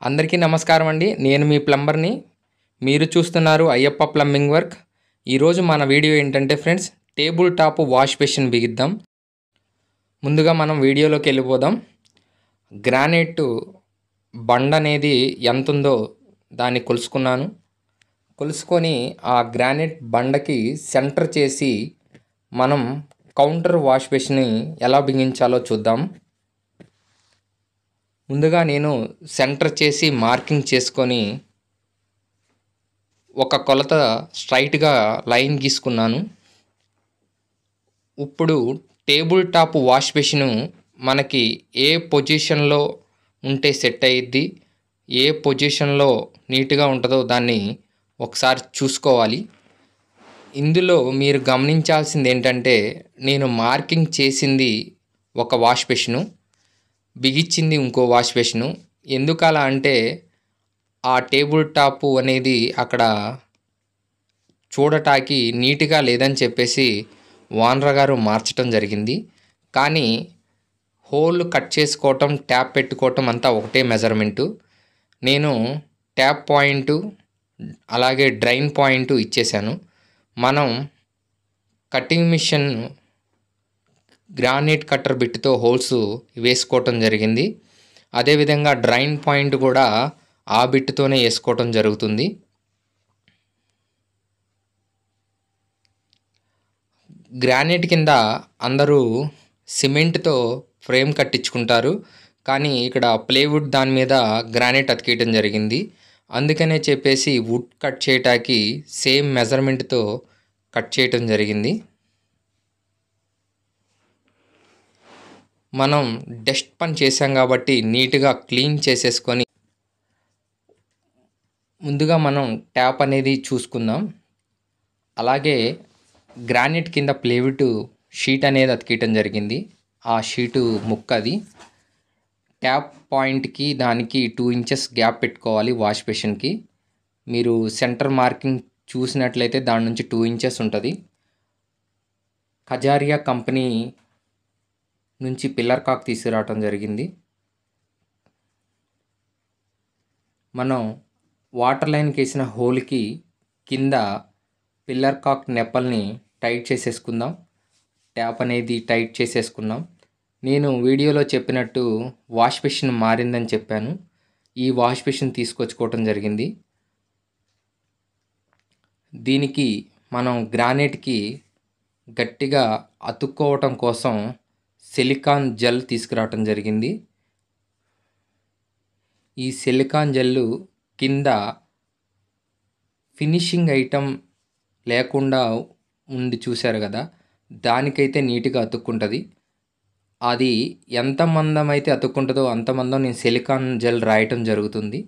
అందరికీ నమస్కారం అండి. నేను మీ ప్లంబర్‌ని. మీరు చూస్తున్నారు అయ్యప్ప ప్లంబింగ్ వర్క్. ఈరోజు మన వీడియో ఏంటంటే friends, table top wash basin బిగిద్దాం. ముందుగా మనం వీడియోలోకి వెళ్ళిపోదాం. గ్రానైట్ బండ అనేది ఎంత ఉందో దాన్ని కొలుసుకున్నాను. కొలుసుకొని ఆ గ్రానైట్ బండకి సెంటర్ చేసి మనం కౌంటర్ వాష్ బేసిన్ని ఎలా బిగించాలో చూద్దాం. ముందుగా నేను సెంటర్ చేసి మార్కింగ్ చేసుకొని ఒక కొలత స్ట్రైట్గా లైన్ గీసుకున్నాను. ఇప్పుడు టేబుల్ టాప్ వాష్ బేసిన్ మనకి ఏ పొజిషన్లో ఉంటే సెట్ అయ్యిద్ది, ఏ పొజిషన్లో నీట్గా ఉంటుందో దాన్ని ఒకసారి చూసుకోవాలి. ఇందులో మీరు గమనించాల్సింది ఏంటంటే, నేను మార్కింగ్ చేసింది ఒక వాష్ బేసిను, బిగించింది ఇంకో వాష్ బేసిను. ఎందుకలా అంటే ఆ టేబుల్ టాపు అనేది అక్కడ చూడటానికి నీట్గా లేదని చెప్పేసి ఓనర్ గారు మార్చడం జరిగింది. కానీ హోల్ కట్ చేసుకోవటం, ట్యాప్ పెట్టుకోవటం అంతా ఒకటే మెజర్మెంటు. నేను ట్యాప్ పాయింటు అలాగే డ్రైన్ పాయింట్ ఇచ్చేసాను. మనం కటింగ్ మిషన్ గ్రానైట్ కట్టర్ బిట్తో హోల్స్ వేసుకోవటం జరిగింది. అదేవిధంగా డ్రైన్ పాయింట్ కూడా ఆ బిట్తోనే వేసుకోవటం జరుగుతుంది. గ్రానైట్ కింద అందరూ సిమెంట్తో ఫ్రేమ్ కట్టించుకుంటారు, కానీ ఇక్కడ ప్లేవుడ్ దాని మీద గ్రానైట్ అతికేయటం జరిగింది. అందుకనే చెప్పేసి వుడ్ కట్ చేయటానికి సేమ్ మెజర్మెంట్తో కట్ చేయటం జరిగింది. మనం డస్ట్ పని చేసాం కాబట్టి నీట్గా క్లీన్ చేసేసుకొని ముందుగా మనం ట్యాప్ అనేది చూసుకుందాం. అలాగే గ్రానైట్ కింద ప్లేవుడ్ షీట్ అనేది అతికేయటం జరిగింది. ఆ షీటు ముక్కది. ట్యాప్ పాయింట్కి దానికి 2 ఇంచెస్ గ్యాప్ పెట్టుకోవాలి వాష్ బేసిన్కి. మీరు సెంటర్ మార్కింగ్ చూసినట్లయితే దాని నుంచి 2 ఇంచెస్ ఉంటుంది. ఖజారియా కంపెనీ నుంచి పిల్లర్ కాక్ తీసుకురావటం జరిగింది. మనం వాటర్ లైన్కి వేసిన హోల్కి కింద పిల్లర్ కాక్ నెప్పల్ని టైట్ చేసేసుకుందాం. ట్యాప్ అనేది టైట్ చేసేసుకున్నాం. నేను వీడియోలో చెప్పినట్టు వాష్ బేసిన్ మారిందని చెప్పాను. ఈ వాష్ బేసిన్ తీసుకొచ్చుకోవటం జరిగింది. దీనికి మనం గ్రానైట్కి గట్టిగా అతుక్కోవటం కోసం సిలికాన్ జెల్ తీసుకురావటం జరిగింది. ఈ సిలికాన్ జెల్ కింద ఫినిషింగ్ ఐటమ్ లేకుండా ఉంది చూశారు కదా, దానికైతే నీట్గా అతుక్కుంటుంది. అది ఎంత మందం అయితే అతుక్కుంటుందో అంత మందం నేను సిలికాన్ జెల్ రాయటం జరుగుతుంది.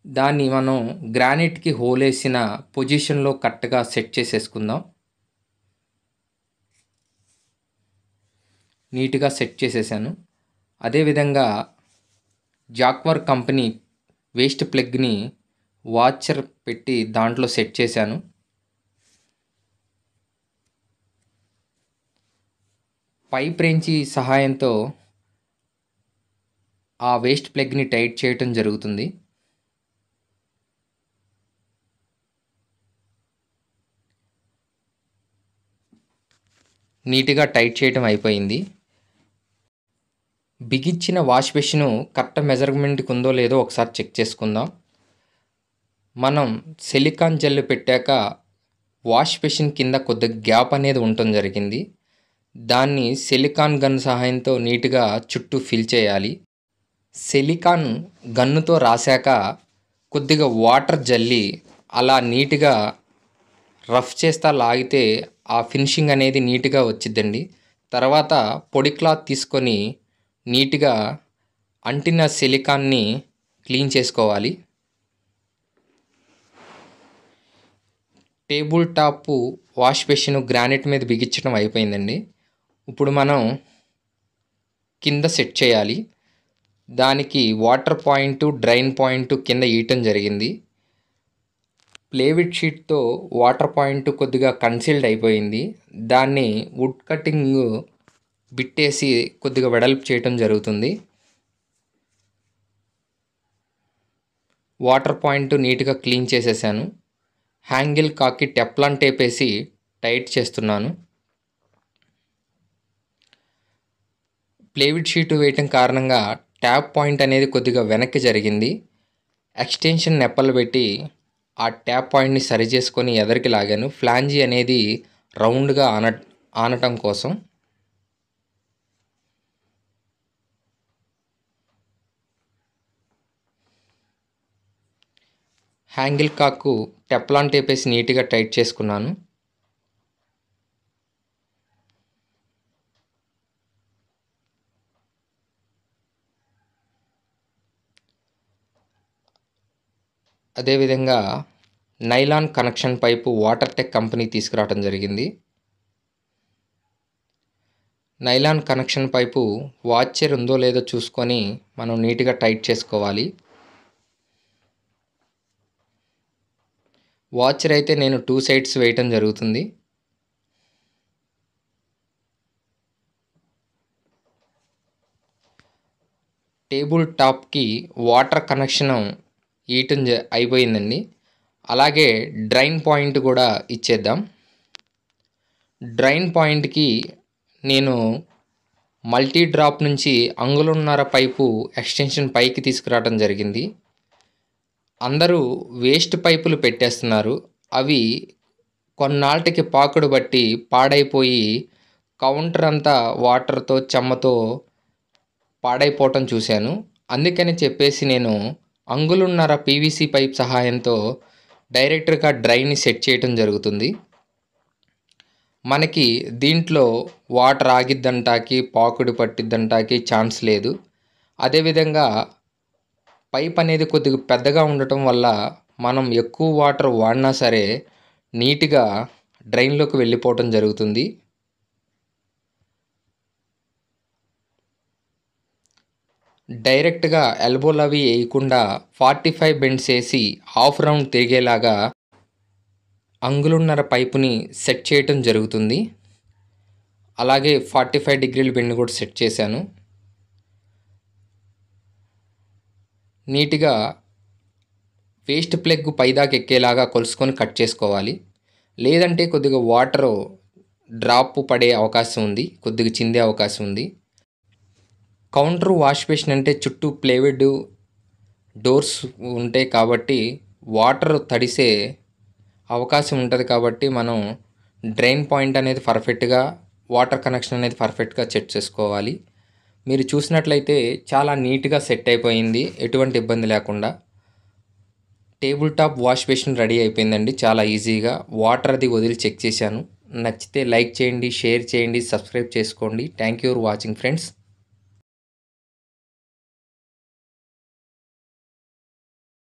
దాన్ని మనం గ్రానైట్కి హోల్ వేసిన పొజిషన్లో కరెక్ట్గా సెట్ చేసేసుకుందాం. నీట్గా సెట్ చేసేసాను. అదేవిధంగా జాక్వర్ కంపెనీ వేస్ట్ ప్లగ్ని వాచర్ పెట్టి దాంట్లో సెట్ చేశాను. పైప్ రేంచి సహాయంతో ఆ వేస్ట్ ప్లగ్ని టైట్ చేయటం జరుగుతుంది. నీట్గా టైట్ చేయటం అయిపోయింది. బిగించిన వాష్ బేసిన్ కరెక్ట్ మెజర్మెంట్కి ఉందో లేదో ఒకసారి చెక్ చేసుకుందాం. మనం సిలికాన్ జెల్ పెట్టాక వాష్ బేసిన్ కింద కొద్దిగా గ్యాప్ అనేది ఉండటం జరిగింది. దాన్ని సిలికాన్ గన్ సహాయంతో నీట్గా చుట్టూ ఫిల్ చేయాలి. సిలికాన్ గన్నుతో రాశాక కొద్దిగా వాటర్ జల్లి అలా నీట్గా రఫ్ చేస్తా లాగితే ఆ ఫినిషింగ్ అనేది నీట్గా వచ్చిద్దండి. తర్వాత పొడి క్లాత్ తీసుకొని నీట్గా అంటిన సిలికాన్ని క్లీన్ చేసుకోవాలి. Table top wash basin granite మీద బిగించడం అయిపోయిందండి. ఇప్పుడు మనం కింద సెట్ చేయాలి. దానికి వాటర్ పాయింట్, డ్రైన్ పాయింట్ కింద ఈయటం జరిగింది. ప్లేవుడ్ షీట్తో వాటర్ పాయింట్ కొద్దిగా కన్సీల్డ్ అయిపోయింది. దాన్ని వుడ్ కటింగ్ బిట్టేసి కొద్దిగా వెడల్పు చేయటం జరుగుతుంది. వాటర్ పాయింట్ నీట్గా క్లీన్ చేసేసాను. హ్యాంగిల్ కాక్కి టెఫ్లాన్ టేప్ వేసి టైట్ చేస్తున్నాను. ప్లైవుడ్ షీటు వేయటం కారణంగా ట్యాప్ పాయింట్ అనేది కొద్దిగా వెనక్కి జరిగింది. ఎక్స్టెన్షన్ నెప్పలు పెట్టి ఆ ట్యాప్ పాయింట్ని సరి చేసుకొని ఎదరికి లాగాను. ఫ్లాంజీ అనేది రౌండ్గా ఆనటం కోసం. హ్యాంగిల్ కాక్కు టెఫ్లాన్ టేప్ వేసి నీట్గా టైట్ చేసుకున్నాను. అదేవిధంగా నైలాన్ కనెక్షన్ పైపు వాటర్టెక్ కంపెనీ తీసుకురావడం జరిగింది. నైలాన్ కనెక్షన్ పైపు వాచర్ ఉందో లేదో చూసుకొని మనం నీట్గా టైట్ చేసుకోవాలి. వాచర్ అయితే నేను 2 సైడ్స్ వేయటం జరుగుతుంది. టేబుల్ టాప్కి వాటర్ కనెక్షన్ ఈయటం అయిపోయిందండి. అలాగే డ్రైన్ పాయింట్ కూడా ఇచ్చేద్దాం. డ్రైన్ పాయింట్కి నేను మల్టీ డ్రాప్ నుంచి అంగుళంన్నర పైపు ఎక్స్టెన్షన్ పైకి తీసుకురావడం జరిగింది. అందరూ వేస్ట్ పైపులు పెట్టేస్తున్నారు. అవి కొన్నాళ్ళకి పాకుడు బట్టి పాడైపోయి కౌంటర్ అంతా వాటర్తో చెమ్మతో పాడైపోవటం చూశాను. అందుకని చెప్పేసి నేను అంగుళంన్నర పీవీసీ పైప్ సహాయంతో డైరెక్ట్గా డ్రైన్ని సెట్ చేయటం జరుగుతుంది. మనకి దీంట్లో వాటర్ ఆగిద్దంటాకి పాకుడు పట్టిద్దంటాకి ఛాన్స్ లేదు. అదేవిధంగా పైప్ అనేది కొద్దిగా పెద్దగా ఉండటం వల్ల మనం ఎక్కువ వాటర్ వాడినా సరే నీట్గా డ్రైన్లోకి వెళ్ళిపోవటం జరుగుతుంది. డైరెక్ట్గా ఎల్బోలు అవి వేయకుండా 45 బెండ్స్ వేసి హాఫ్ రౌండ్ తిరిగేలాగా అంగుళంన్నర పైపుని సెట్ చేయటం జరుగుతుంది. అలాగే 45 డిగ్రీల బెండ్ కూడా సెట్ చేశాను. నీట్గా వేస్ట్ ప్లగ్ పైదాకా ఎక్కేలాగా కొలుసుకొని కట్ చేసుకోవాలి. లేదంటే కొద్దిగా వాటరు డ్రాప్ పడే అవకాశం ఉంది, కొద్దిగా చిందే అవకాశం ఉంది. కౌంటర్ వాష్ బేసిన్ అంటే చుట్టూ ప్లైవుడ్ డోర్స్ ఉంటాయి కాబట్టి వాటర్ తడిసే అవకాశం ఉంటుంది. కాబట్టి మనం డ్రైన్ పాయింట్ అనేది పర్ఫెక్ట్గా, వాటర్ కనెక్షన్ అనేది పర్ఫెక్ట్గా సెట్ చేసుకోవాలి. మీరు చూసినట్లయితే చాలా నీట్గా సెట్ అయిపోయింది, ఎటువంటి ఇబ్బంది లేకుండా. Table top wash basin ready అయిపోయిందండి చాలా ఈజీగా. వాటర్ అది వదిలి చెక్ చేశాను. నచ్చితే లైక్ చేయండి, షేర్ చేయండి, సబ్స్క్రైబ్ చేసుకోండి. Thank you for watching friends.